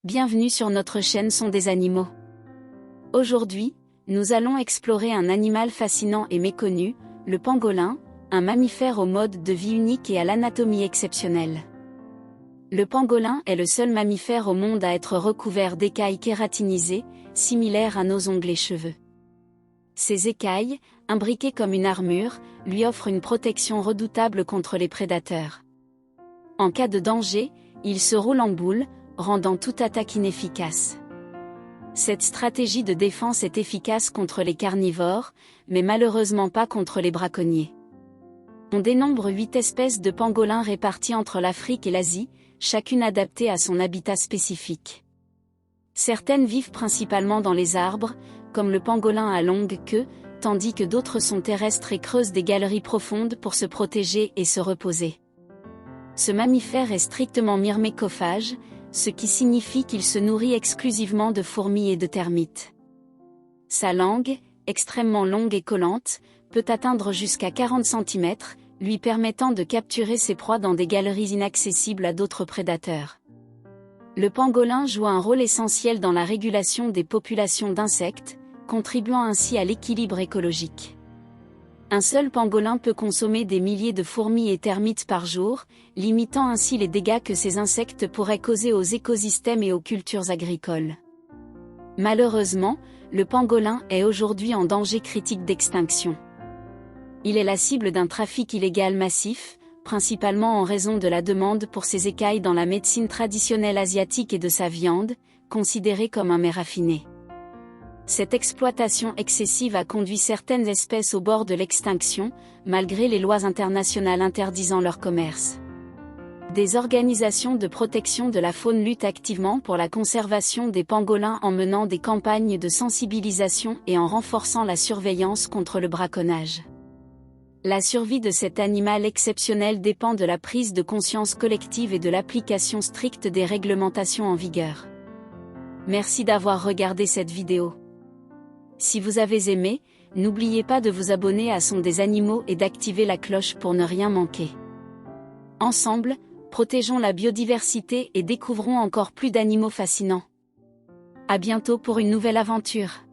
Bienvenue sur notre chaîne Son des animaux. Aujourd'hui, nous allons explorer un animal fascinant et méconnu, le pangolin, un mammifère au mode de vie unique et à l'anatomie exceptionnelle. Le pangolin est le seul mammifère au monde à être recouvert d'écailles kératinisées, similaires à nos ongles et cheveux. Ces écailles, imbriquées comme une armure, lui offrent une protection redoutable contre les prédateurs. En cas de danger, il se roule en boule, rendant toute attaque inefficace. Cette stratégie de défense est efficace contre les carnivores, mais malheureusement pas contre les braconniers. On dénombre 8 espèces de pangolins réparties entre l'Afrique et l'Asie, chacune adaptée à son habitat spécifique. Certaines vivent principalement dans les arbres, comme le pangolin à longue queue, tandis que d'autres sont terrestres et creusent des galeries profondes pour se protéger et se reposer. Ce mammifère est strictement myrmécophage, ce qui signifie qu'il se nourrit exclusivement de fourmis et de termites. Sa langue, extrêmement longue et collante, peut atteindre jusqu'à 40 cm, lui permettant de capturer ses proies dans des galeries inaccessibles à d'autres prédateurs. Le pangolin joue un rôle essentiel dans la régulation des populations d'insectes, contribuant ainsi à l'équilibre écologique. Un seul pangolin peut consommer des milliers de fourmis et termites par jour, limitant ainsi les dégâts que ces insectes pourraient causer aux écosystèmes et aux cultures agricoles. Malheureusement, le pangolin est aujourd'hui en danger critique d'extinction. Il est la cible d'un trafic illégal massif, principalement en raison de la demande pour ses écailles dans la médecine traditionnelle asiatique et de sa viande, considérée comme un mets raffiné. Cette exploitation excessive a conduit certaines espèces au bord de l'extinction, malgré les lois internationales interdisant leur commerce. Des organisations de protection de la faune luttent activement pour la conservation des pangolins en menant des campagnes de sensibilisation et en renforçant la surveillance contre le braconnage. La survie de cet animal exceptionnel dépend de la prise de conscience collective et de l'application stricte des réglementations en vigueur. Merci d'avoir regardé cette vidéo. Si vous avez aimé, n'oubliez pas de vous abonner à Son des animaux et d'activer la cloche pour ne rien manquer. Ensemble, protégeons la biodiversité et découvrons encore plus d'animaux fascinants. À bientôt pour une nouvelle aventure.